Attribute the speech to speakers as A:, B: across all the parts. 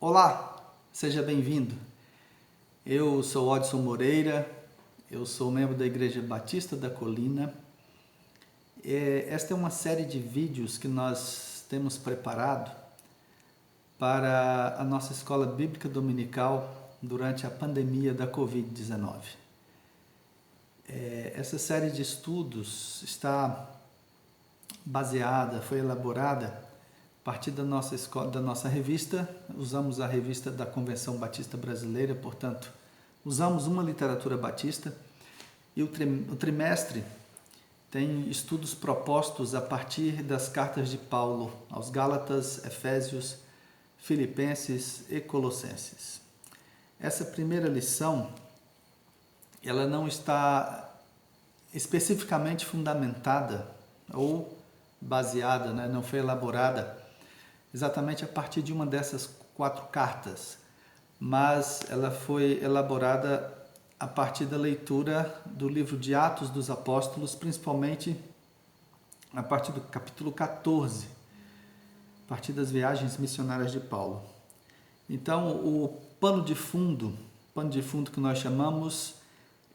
A: Olá, seja bem-vindo. Eu sou Odson Moreira, eu sou membro da Igreja Batista da Colina. Esta é uma série de vídeos que nós temos preparado para a nossa escola bíblica dominical durante a pandemia da Covid-19. Essa série de estudos está baseada, foi elaborada a partir da nossa revista. Usamos a revista da Convenção Batista Brasileira, portanto, usamos uma literatura batista, e o trimestre tem estudos propostos a partir das cartas de Paulo aos Gálatas, Efésios, Filipenses e Colossenses. Essa primeira lição, ela não está especificamente fundamentada ou baseada, não foi elaborada exatamente a partir de uma dessas 4 cartas, mas ela foi elaborada a partir da leitura do livro de Atos dos Apóstolos, principalmente a partir do capítulo 14, a partir das viagens missionárias de Paulo. Então, o pano de fundo que nós chamamos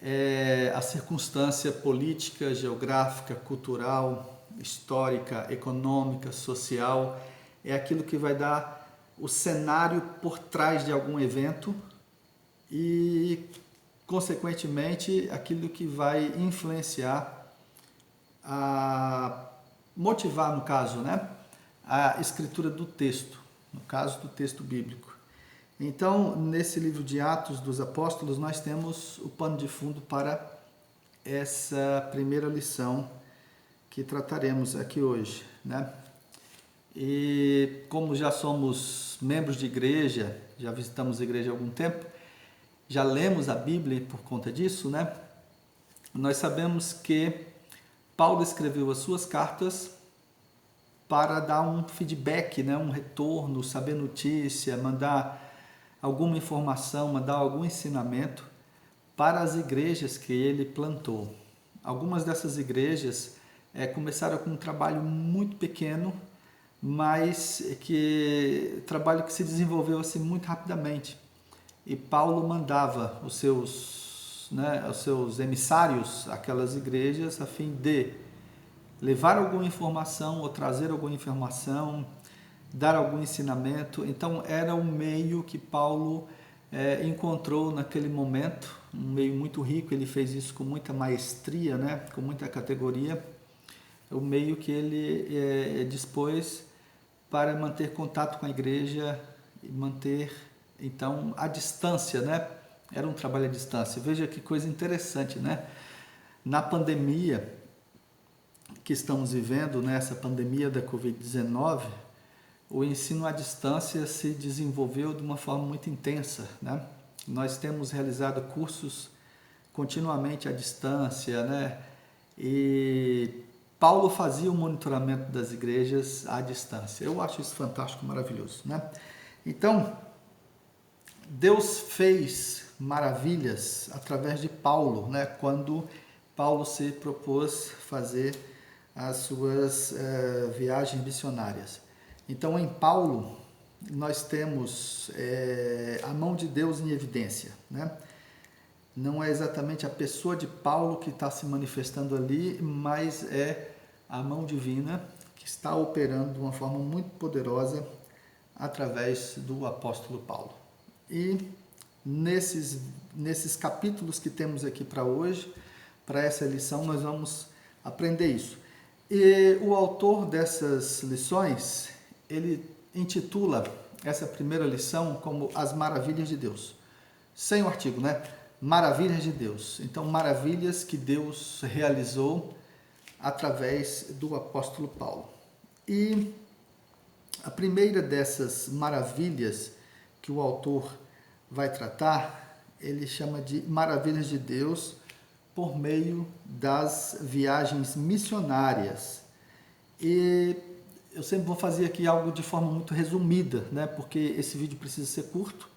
A: é a circunstância política, geográfica, cultural, histórica, econômica, social, é aquilo que vai dar o cenário por trás de algum evento e, consequentemente, aquilo que vai influenciar, motivar, no caso, a escritura do texto, no caso do texto bíblico. Então, nesse livro de Atos dos Apóstolos, nós temos o pano de fundo para essa primeira lição que trataremos aqui hoje, E como já somos membros de igreja, já visitamos a igreja há algum tempo, já lemos a Bíblia por conta disso, Nós sabemos que Paulo escreveu as suas cartas para dar um feedback, um retorno, saber notícia, mandar alguma informação, mandar algum ensinamento para as igrejas que ele plantou. Algumas dessas igrejas começaram com um trabalho muito pequeno, mas trabalho que se desenvolveu assim muito rapidamente. E Paulo mandava os seus emissários àquelas igrejas a fim de levar alguma informação ou trazer alguma informação, dar algum ensinamento. Então era um meio que Paulo encontrou naquele momento, um meio muito rico. Ele fez isso com muita maestria, com muita categoria, o meio que ele dispôs para manter contato com a igreja e manter, então, a distância, Era um trabalho à distância. Veja que coisa interessante, Na pandemia que estamos vivendo, essa pandemia da Covid-19, o ensino à distância se desenvolveu de uma forma muito intensa, Nós temos realizado cursos continuamente à distância, E Paulo fazia o monitoramento das igrejas à distância. Eu acho isso fantástico, maravilhoso, Então, Deus fez maravilhas através de Paulo, quando Paulo se propôs fazer as suas viagens missionárias. Então, em Paulo, nós temos a mão de Deus em evidência, Não é exatamente a pessoa de Paulo que está se manifestando ali, mas é a mão divina que está operando de uma forma muito poderosa através do apóstolo Paulo. E nesses capítulos que temos aqui para hoje, para essa lição, nós vamos aprender isso. E o autor dessas lições, ele intitula essa primeira lição como As Maravilhas de Deus. Sem o artigo, Maravilhas de Deus. Então, maravilhas que Deus realizou através do apóstolo Paulo. E a primeira dessas maravilhas que o autor vai tratar, ele chama de maravilhas de Deus por meio das viagens missionárias. E eu sempre vou fazer aqui algo de forma muito resumida, porque esse vídeo precisa ser curto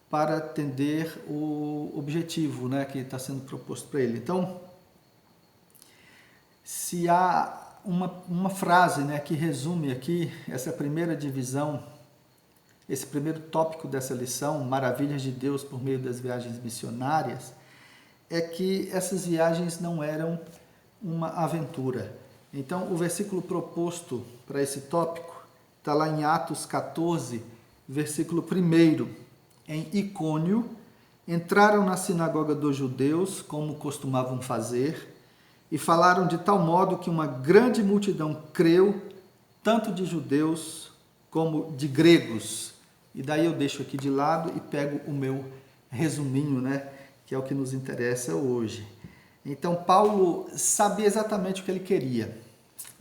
A: para atender o objetivo, que está sendo proposto para ele. Então, se há uma frase, que resume aqui essa primeira divisão esse primeiro tópico dessa lição, maravilhas de Deus por meio das viagens missionárias, é que essas viagens não eram uma aventura. Então, o versículo proposto para esse tópico está lá em Atos 14, versículo 1. Em Icônio, entraram na sinagoga dos judeus, como costumavam fazer, e falaram de tal modo que uma grande multidão creu, tanto de judeus como de gregos. E daí eu deixo aqui de lado e pego o meu resuminho, né, que é o que nos interessa hoje. Então, Paulo sabia exatamente o que ele queria.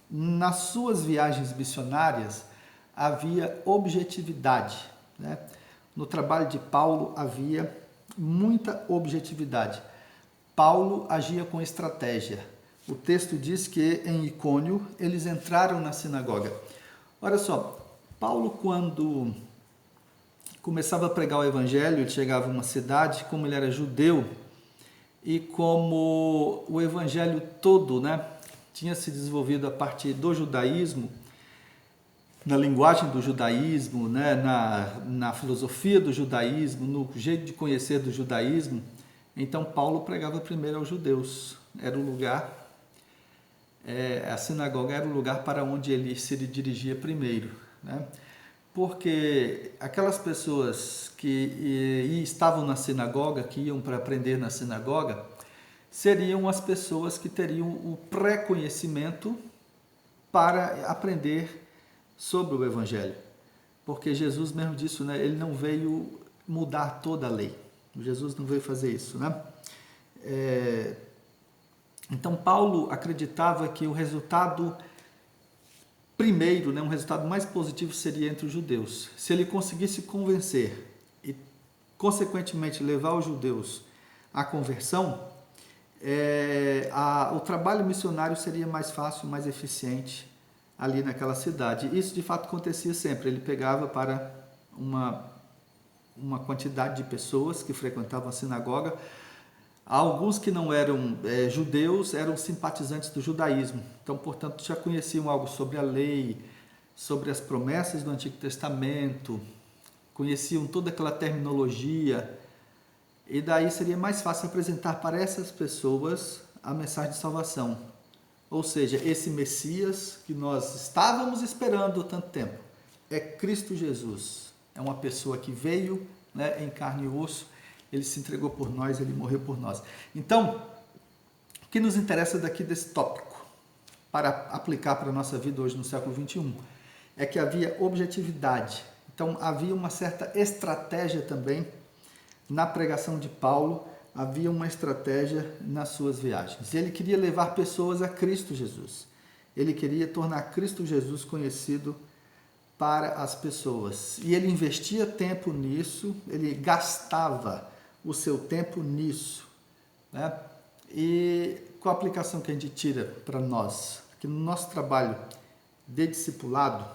A: Nas suas viagens missionárias, havia objetividade, né? No trabalho de Paulo havia muita objetividade. Paulo agia com estratégia. O texto diz que em Icônio eles entraram na sinagoga. Olha só, Paulo, quando começava a pregar o evangelho, ele chegava a uma cidade, como ele era judeu e como o evangelho todo, né, tinha se desenvolvido a partir do judaísmo, na linguagem do judaísmo, né, na filosofia do judaísmo, no jeito de conhecer do judaísmo. Então Paulo pregava primeiro aos judeus. Era o lugar, a sinagoga era o lugar para onde ele se dirigia primeiro, né? Porque aquelas pessoas que estavam na sinagoga, que iam para aprender na sinagoga, seriam as pessoas que teriam o pré-conhecimento para aprender sobre o Evangelho. Porque Jesus mesmo disse, né, ele não veio mudar toda a lei. Jesus não veio fazer isso, né? Então Paulo acreditava que o resultado primeiro, né, um resultado mais positivo seria entre os judeus. Se ele conseguisse convencer e, consequentemente, levar os judeus à conversão, o trabalho missionário seria mais fácil, mais eficiente ali naquela cidade. Isso, de fato, acontecia sempre. Ele pegava para uma quantidade de pessoas que frequentavam a sinagoga. Alguns que não eram judeus eram simpatizantes do judaísmo, então, portanto, já conheciam algo sobre a lei, sobre as promessas do Antigo Testamento, conheciam toda aquela terminologia, e daí seria mais fácil apresentar para essas pessoas a mensagem de salvação. Ou seja, esse Messias que nós estávamos esperando há tanto tempo é Cristo Jesus, é uma pessoa que veio, né, em carne e osso. Ele se entregou por nós, ele morreu por nós. Então, o que nos interessa daqui desse tópico, para aplicar para a nossa vida hoje no século XXI, é que havia objetividade. Então, havia uma certa estratégia também na pregação de Paulo, havia uma estratégia nas suas viagens. Ele queria levar pessoas a Cristo Jesus. Ele queria tornar Cristo Jesus conhecido para as pessoas. E ele investia tempo nisso, ele gastava o seu tempo nisso, né? E qual a aplicação que a gente tira para nós? Que no nosso trabalho de discipulado,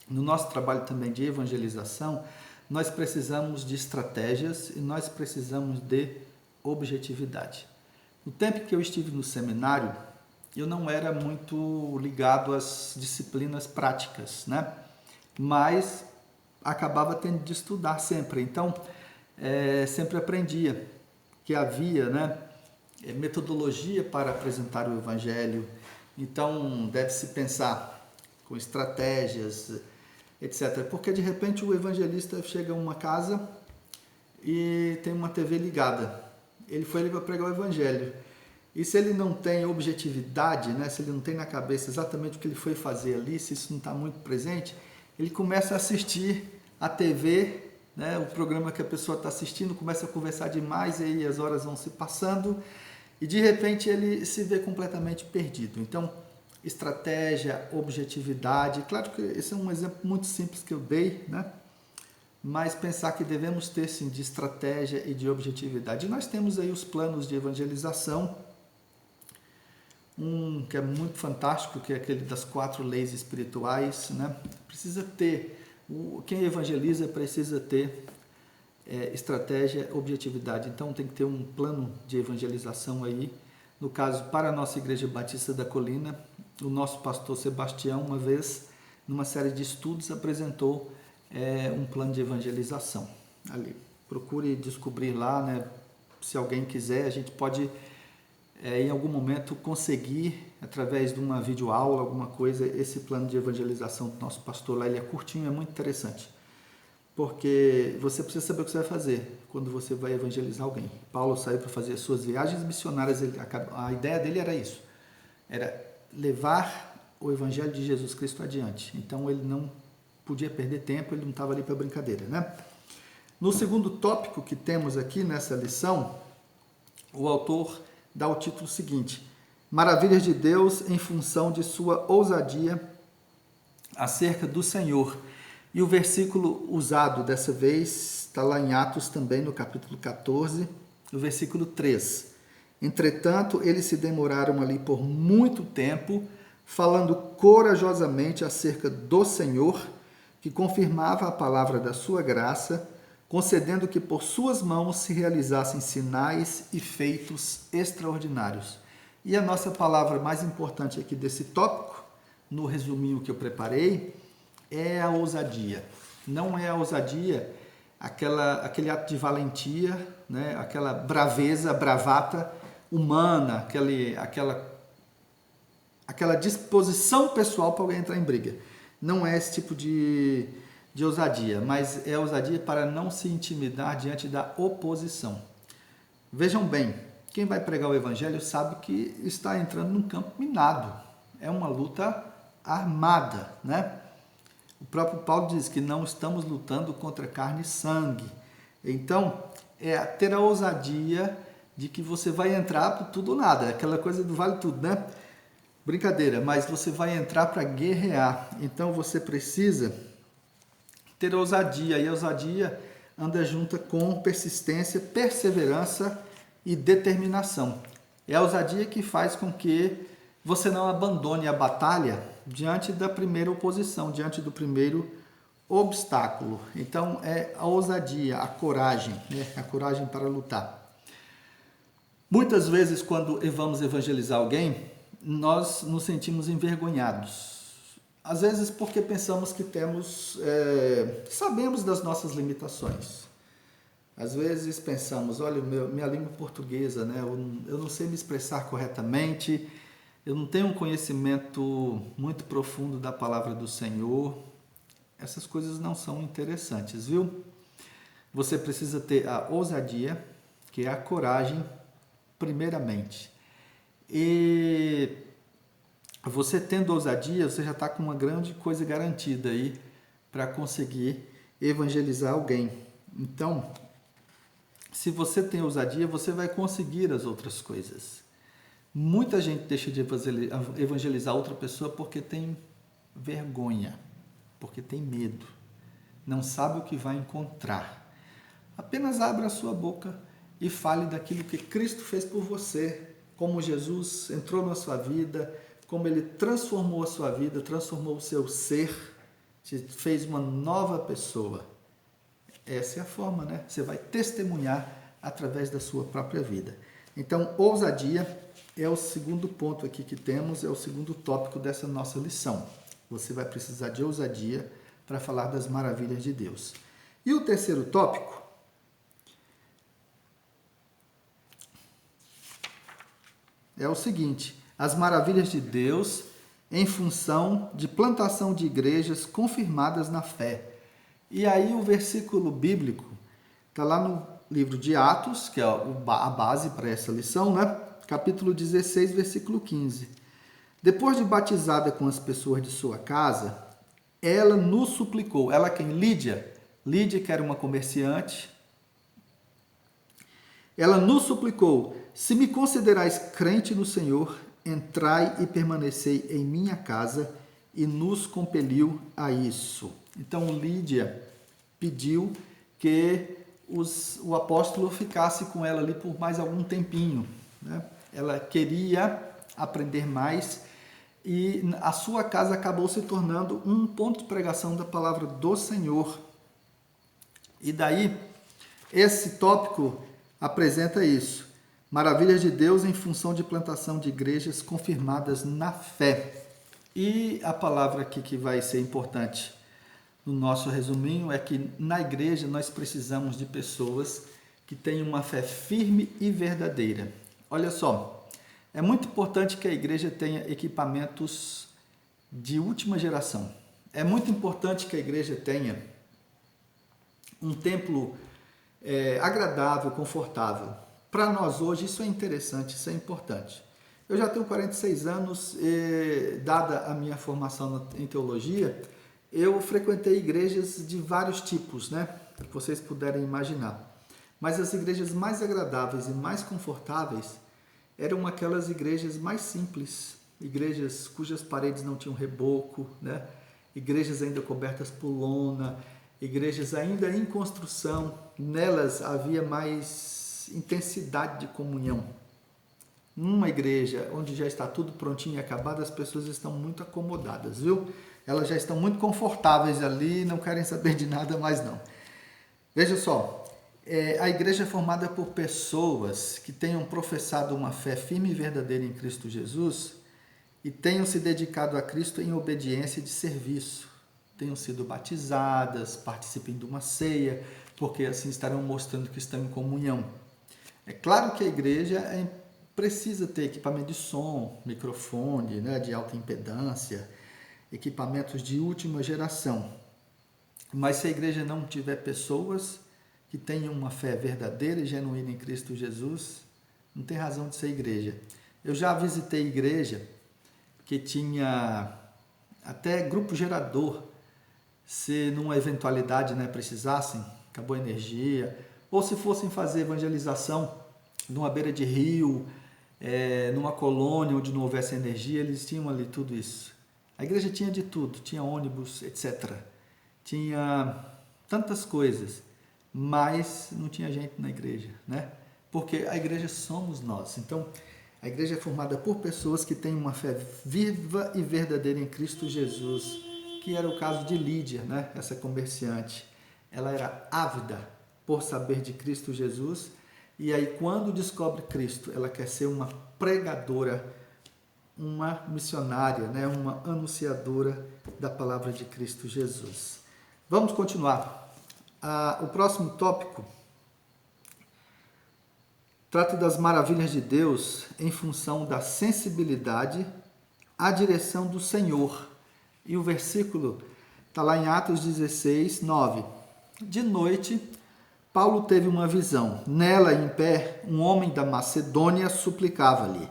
A: no nosso trabalho também de evangelização, nós precisamos de estratégias e nós precisamos de objetividade. No tempo que eu estive no seminário, eu não era muito ligado às disciplinas práticas, né? Mas acabava tendo de estudar sempre. Então, sempre aprendia que havia, né, metodologia para apresentar o Evangelho. Então, deve-se pensar com estratégias, etc. Porque, de repente, o evangelista chega a uma casa e tem uma TV ligada. Ele foi ali para pregar o Evangelho. E se ele não tem objetividade, né, se ele não tem na cabeça exatamente o que ele foi fazer ali, se isso não está muito presente, ele começa a assistir a TV, né, o programa que a pessoa está assistindo, começa a conversar demais e aí as horas vão se passando e de repente ele se vê completamente perdido. Então, estratégia, objetividade, claro que esse é um exemplo muito simples que eu dei, né? Mas pensar que devemos ter sim de estratégia e de objetividade. E nós temos aí os planos de evangelização, um que é muito fantástico, que é aquele das 4 leis espirituais, né? Precisa ter, quem evangeliza precisa ter estratégia, objetividade. Então tem que ter um plano de evangelização aí. No caso, para a nossa Igreja Batista da Colina, o nosso pastor Sebastião, uma vez, numa série de estudos, apresentou um plano de evangelização ali. Procure descobrir lá, né? Se alguém quiser, a gente pode em algum momento conseguir, através de uma videoaula, alguma coisa, esse plano de evangelização do nosso pastor lá. Ele é curtinho, é muito interessante, porque você precisa saber o que você vai fazer quando você vai evangelizar alguém. Paulo saiu para fazer as suas viagens missionárias, a ideia dele era isso, era levar o evangelho de Jesus Cristo adiante. Então ele não podia perder tempo, ele não estava ali para brincadeira, né? No segundo tópico que temos aqui nessa lição, o autor dá o título seguinte: Maravilhas de Deus em função de sua ousadia acerca do Senhor. E o versículo usado dessa vez está lá em Atos também, no capítulo 14, no versículo 3. Entretanto, eles se demoraram ali por muito tempo, falando corajosamente acerca do Senhor, que confirmava a palavra da sua graça, concedendo que por suas mãos se realizassem sinais e feitos extraordinários. E a nossa palavra mais importante aqui desse tópico, no resuminho que eu preparei, é a ousadia. Não é a ousadia aquele ato de valentia, né? Aquela braveza, bravata humana, aquela disposição pessoal para alguém entrar em briga. Não é esse tipo de ousadia, mas é ousadia para não se intimidar diante da oposição. Vejam bem, quem vai pregar o evangelho sabe que está entrando num campo minado. É uma luta armada, né? O próprio Paulo diz que não estamos lutando contra carne e sangue. Então, é ter a ousadia de que você vai entrar por tudo ou nada. Aquela coisa do vale tudo, né? Brincadeira, mas você vai entrar para guerrear. Então, você precisa ter ousadia. E a ousadia anda junto com persistência, perseverança e determinação. É a ousadia que faz com que você não abandone a batalha diante da primeira oposição, diante do primeiro obstáculo. Então, é a ousadia, a coragem, né? A coragem para lutar. Muitas vezes, quando vamos evangelizar alguém, nós nos sentimos envergonhados. Às vezes porque pensamos que sabemos das nossas limitações. Às vezes pensamos, olha, minha língua portuguesa, né? Eu não sei me expressar corretamente, eu não tenho um conhecimento muito profundo da palavra do Senhor. Essas coisas não são interessantes, viu? Você precisa ter a ousadia, que é a coragem, primeiramente. E você tendo ousadia, você já está com uma grande coisa garantida aí para conseguir evangelizar alguém. Então, se você tem ousadia, você vai conseguir as outras coisas. Muita gente deixa de evangelizar outra pessoa porque tem vergonha, porque tem medo, não sabe o que vai encontrar. Apenas abra a sua boca e fale daquilo que Cristo fez por você, como Jesus entrou na sua vida, como Ele transformou a sua vida, transformou o seu ser, te fez uma nova pessoa. Essa é a forma, né? Você vai testemunhar através da sua própria vida. Então, ousadia é o segundo ponto aqui que temos, é o segundo tópico dessa nossa lição. Você vai precisar de ousadia para falar das maravilhas de Deus. E o terceiro tópico é o seguinte: as maravilhas de Deus em função de plantação de igrejas confirmadas na fé. E aí o versículo bíblico está lá no livro de Atos, que é a base para essa lição, né? Capítulo 16, versículo 15. Depois de batizada com as pessoas de sua casa, ela nos suplicou. Ela quem? Lídia. Lídia, que era uma comerciante. Ela nos suplicou: se me considerais crente no Senhor, entrai e permanecei em minha casa, e nos compeliu a isso. Então Lídia pediu que o apóstolo ficasse com ela ali por mais algum tempinho, né? Ela queria aprender mais e a sua casa acabou se tornando um ponto de pregação da palavra do Senhor. E daí, esse tópico apresenta isso: maravilhas de Deus em função de plantação de igrejas confirmadas na fé. E a palavra aqui que vai ser importante: no nosso resuminho é que na igreja nós precisamos de pessoas que tenham uma fé firme e verdadeira. Olha só, é muito importante que a igreja tenha equipamentos de última geração. É muito importante que a igreja tenha um templo agradável, confortável. Para nós hoje isso é interessante, isso é importante. Eu já tenho 46 anos e, dada a minha formação em teologia, eu frequentei igrejas de vários tipos, né? Que vocês puderem imaginar. Mas as igrejas mais agradáveis e mais confortáveis eram aquelas igrejas mais simples, igrejas cujas paredes não tinham reboco, né? Igrejas ainda cobertas por lona, igrejas ainda em construção. Nelas havia mais intensidade de comunhão. Numa igreja onde já está tudo prontinho e acabado, as pessoas estão muito acomodadas, viu? Elas já estão muito confortáveis ali, não querem saber de nada mais não. Veja só, a igreja é formada por pessoas que tenham professado uma fé firme e verdadeira em Cristo Jesus e tenham se dedicado a Cristo em obediência de serviço. Tenham sido batizadas, participem de uma ceia, porque assim estarão mostrando que estão em comunhão. É claro que a igreja precisa ter equipamento de som, microfone, né, de alta impedância, equipamentos de última geração. Mas se a igreja não tiver pessoas que tenham uma fé verdadeira e genuína em Cristo Jesus, não tem razão de ser igreja. Eu já visitei igreja que tinha até grupo gerador, se numa eventualidade, né, precisassem, acabou a energia, ou se fossem fazer evangelização numa beira de rio, numa colônia onde não houvesse energia, eles tinham ali tudo isso. A igreja tinha de tudo, tinha ônibus, etc. Tinha tantas coisas, mas não tinha gente na igreja, né? Porque a igreja somos nós. Então, a igreja é formada por pessoas que têm uma fé viva e verdadeira em Cristo Jesus, que era o caso de Lídia, né? Essa comerciante. Ela era ávida por saber de Cristo Jesus, e aí quando descobre Cristo, ela quer ser uma pregadora, uma missionária, né? Uma anunciadora da palavra de Cristo Jesus. Vamos continuar. O próximo tópico trata das maravilhas de Deus em função da sensibilidade à direção do Senhor. E o versículo está lá em Atos 16, 9. De noite, Paulo teve uma visão. Nela, em pé, um homem da Macedônia suplicava-lhe: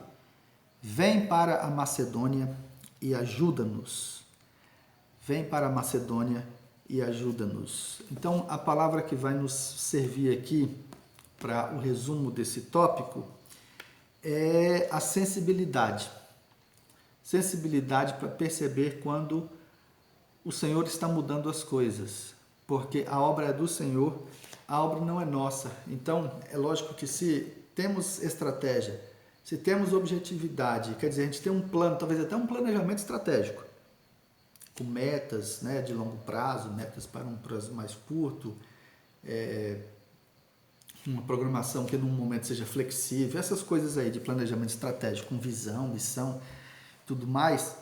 A: vem para a Macedônia e ajuda-nos. Vem para a Macedônia e ajuda-nos. Então, a palavra que vai nos servir aqui para o resumo desse tópico é a sensibilidade. Sensibilidade para perceber quando o Senhor está mudando as coisas, porque a obra é do Senhor, a obra não é nossa. Então, é lógico que se temos estratégia, se temos objetividade, quer dizer, a gente tem um plano, talvez até um planejamento estratégico, com metas, né, de longo prazo, metas para um prazo mais curto, uma programação que num momento seja flexível, essas coisas aí de planejamento estratégico, com visão, missão, tudo mais.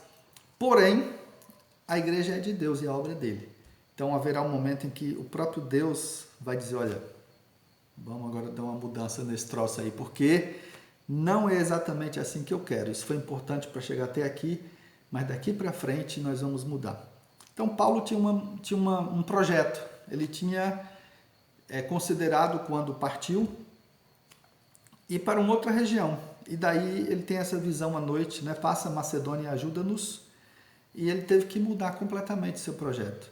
A: Porém, a igreja é de Deus e a obra é dele. Então haverá um momento em que o próprio Deus vai dizer: olha, vamos agora dar uma mudança nesse troço aí, porque não é exatamente assim que eu quero. Isso foi importante para chegar até aqui, mas daqui para frente nós vamos mudar. Então Paulo tinha um projeto, ele tinha considerado quando partiu ir para uma outra região. E daí ele tem essa visão à noite, né? Passa a Macedônia e ajuda-nos. E ele teve que mudar completamente seu projeto.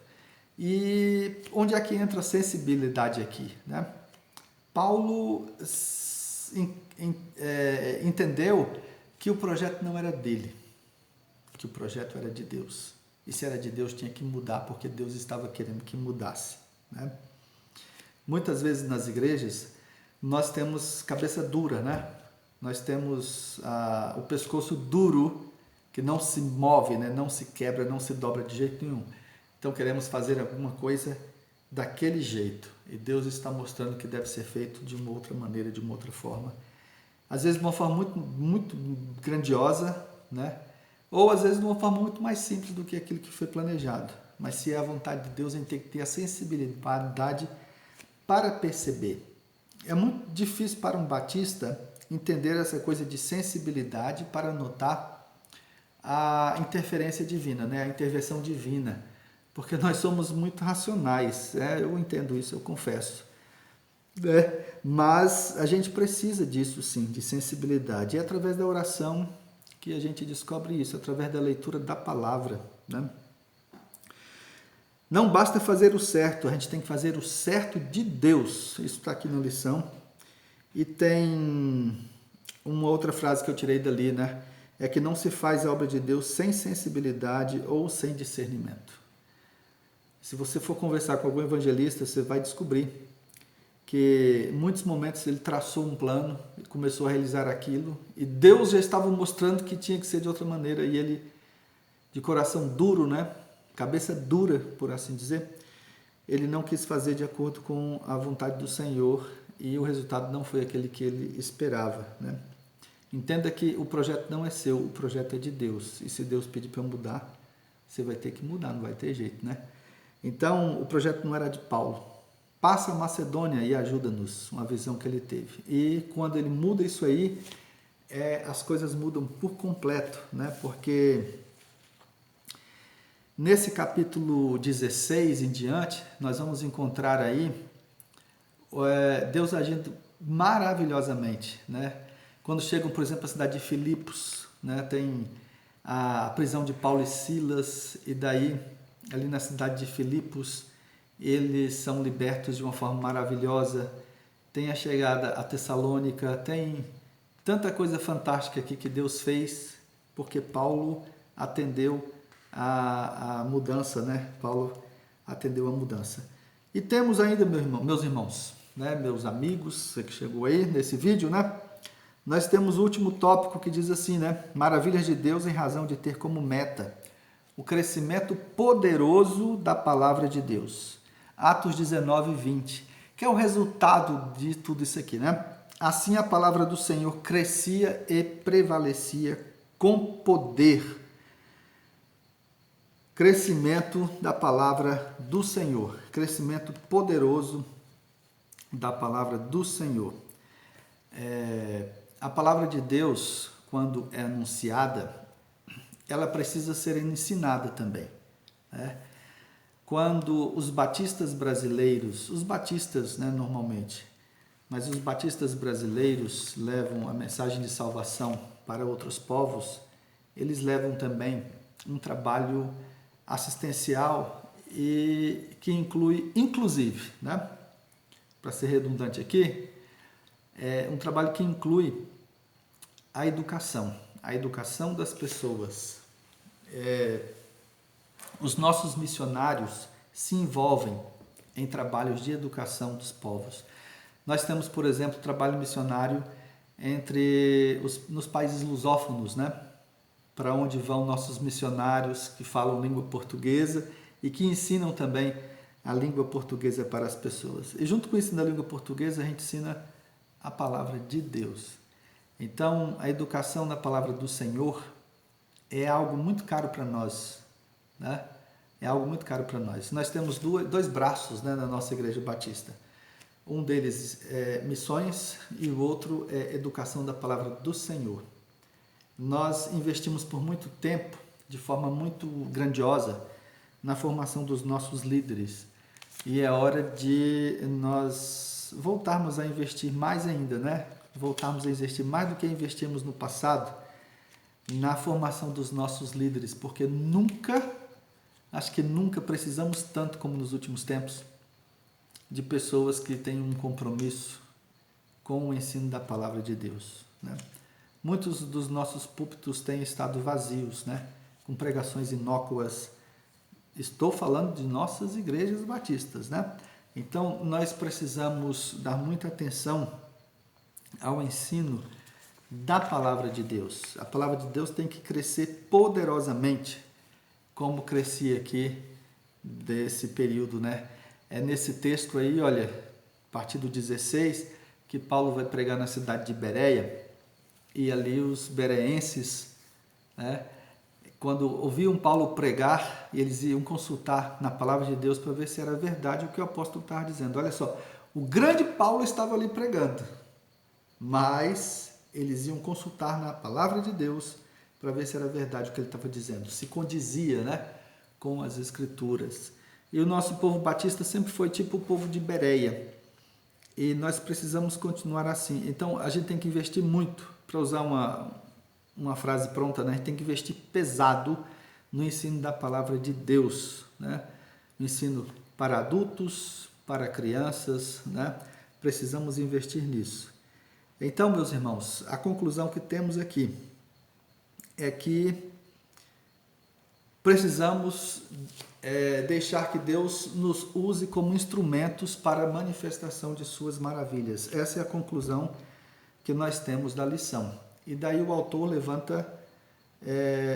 A: E onde é que entra a sensibilidade aqui, né? Paulo entendeu que o projeto não era dele, que o projeto era de Deus. E se era de Deus, tinha que mudar, porque Deus estava querendo que mudasse, né? Muitas vezes nas igrejas, nós temos cabeça dura, né? Nós temos o pescoço duro, que não se move, né? Não se quebra, não se dobra de jeito nenhum. Então queremos fazer alguma coisa daquele jeito. E Deus está mostrando que deve ser feito de uma outra maneira, de uma outra forma. Às vezes de uma forma muito, muito grandiosa, né? Ou às vezes de uma forma muito mais simples do que aquilo que foi planejado. mas se é a vontade de Deus, a gente tem que ter a sensibilidade para perceber. É muito difícil para um batista entender essa coisa de sensibilidade para notar a interferência divina, né? A intervenção divina, porque nós somos muito racionais, eu entendo isso, eu confesso. Mas a gente precisa disso sim, de sensibilidade. E é através da oração que a gente descobre isso, através da leitura da palavra, né? Não basta fazer o certo, a gente tem que fazer o certo de Deus. Isso está aqui na lição. E tem uma outra frase que eu tirei dali, né? É que não se faz a obra de Deus sem sensibilidade ou sem discernimento. Se você for conversar com algum evangelista, você vai descobrir que em muitos momentos ele traçou um plano, ele começou a realizar aquilo, e Deus já estava mostrando que tinha que ser de outra maneira, e ele, de coração duro, né? Cabeça dura, por assim dizer, ele não quis fazer de acordo com a vontade do Senhor, e o resultado não foi aquele que ele esperava, né? Entenda que o projeto não é seu, o projeto é de Deus, e se Deus pedir para mudar, você vai ter que mudar, não vai ter jeito, né? Então, o projeto não era de Paulo. Passa a Macedônia e ajuda-nos, uma visão que ele teve. E quando ele muda isso aí, as coisas mudam por completo, né? Porque nesse capítulo 16 em diante, nós vamos encontrar aí Deus agindo maravilhosamente, né? Quando chegam, por exemplo, à cidade de Filipos, né? Tem a prisão de Paulo e Silas, e daí, ali na cidade de Filipos, eles são libertos de uma forma maravilhosa. Tem a chegada a Tessalônica, tem tanta coisa fantástica aqui que Deus fez, porque Paulo atendeu a mudança, né? Paulo atendeu a mudança. E temos ainda, meus irmãos, né? Meus amigos, você que chegou aí nesse vídeo, né? Nós temos o último tópico que diz assim, né? Maravilhas de Deus em razão de ter como meta o crescimento poderoso da palavra de Deus. Atos 19, 20, que é o resultado de tudo isso aqui, né? Assim a palavra do Senhor crescia e prevalecia com poder. Crescimento da palavra do Senhor, crescimento poderoso da palavra do Senhor. A palavra de Deus, quando é anunciada, ela precisa ser ensinada também, né? Quando os batistas brasileiros, os batistas, né, normalmente, mas os batistas brasileiros levam a mensagem de salvação para outros povos, eles levam também um trabalho assistencial e que inclui, inclusive, né, para ser redundante aqui, é um trabalho que inclui a educação das pessoas. Os nossos missionários se envolvem em trabalhos de educação dos povos. Nós temos, por exemplo, trabalho missionário nos países lusófonos, né? Para onde vão nossos missionários que falam língua portuguesa e que ensinam também a língua portuguesa para as pessoas. E junto com o ensino da língua portuguesa, a gente ensina a palavra de Deus. Então, a educação na palavra do Senhor é algo muito caro para nós, né? É algo muito caro para nós. Nós temos dois braços, né, na nossa Igreja Batista. Um deles é missões e o outro é educação da palavra do Senhor. Nós investimos por muito tempo, de forma muito grandiosa, na formação dos nossos líderes. E é hora de nós voltarmos a investir mais ainda, né? Voltarmos a investir mais do que investimos no passado na formação dos nossos líderes, porque acho que nunca precisamos tanto como nos últimos tempos de pessoas que têm um compromisso com o ensino da palavra de Deus, né? Muitos dos nossos púlpitos têm estado vazios, né? Com pregações inócuas. Estou falando de nossas igrejas batistas, né? Então, nós precisamos dar muita atenção ao ensino da palavra de Deus. A palavra de Deus tem que crescer poderosamente, como crescia aqui desse período, né? É nesse texto aí, olha, a partir do 16, que Paulo vai pregar na cidade de Bereia, e ali os bereenses, né, quando ouviam Paulo pregar, eles iam consultar na palavra de Deus para ver se era verdade o que o apóstolo estava dizendo. Olha só, o grande Paulo estava ali pregando, mas eles iam consultar na palavra de Deus para ver se era verdade o que ele estava dizendo, se condizia, né, com as escrituras. E o nosso povo batista sempre foi tipo o povo de Bereia, e nós precisamos continuar assim. Então a gente tem que investir muito, para usar uma frase pronta, né? A gente tem que investir pesado no ensino da palavra de Deus, né? No ensino para adultos, para crianças, né? Precisamos investir nisso. Então, meus irmãos, a conclusão que temos aqui é que precisamos deixar que Deus nos use como instrumentos para a manifestação de suas maravilhas. Essa é a conclusão que nós temos da lição. E daí o autor levanta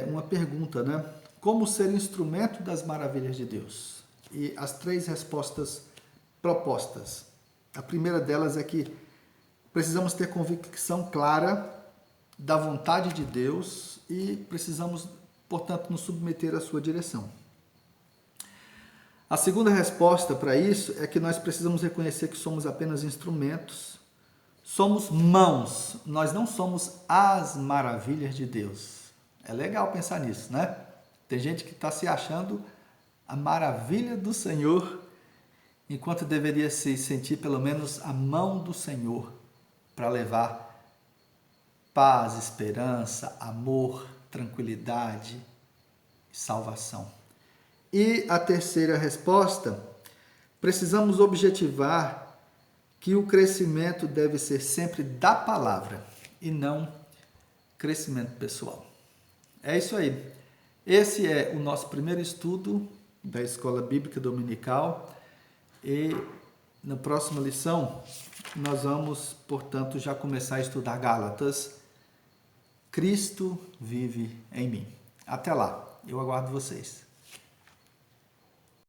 A: uma pergunta, né? Como ser instrumento das maravilhas de Deus? E as 3 respostas propostas. A primeira delas é que precisamos ter convicção clara da vontade de Deus e precisamos, portanto, nos submeter à sua direção. A segunda resposta para isso é que nós precisamos reconhecer que somos apenas instrumentos, somos mãos, nós não somos as maravilhas de Deus. É legal pensar nisso, né? Tem gente que está se achando a maravilha do Senhor, enquanto deveria se sentir pelo menos a mão do Senhor para levar paz, esperança, amor, tranquilidade e salvação. E a terceira resposta, precisamos objetivar que o crescimento deve ser sempre da palavra e não crescimento pessoal. É isso aí. Esse é o nosso primeiro estudo da Escola Bíblica Dominical e na próxima lição nós vamos, portanto, já começar a estudar Gálatas. Cristo vive em mim. Até lá, eu aguardo vocês.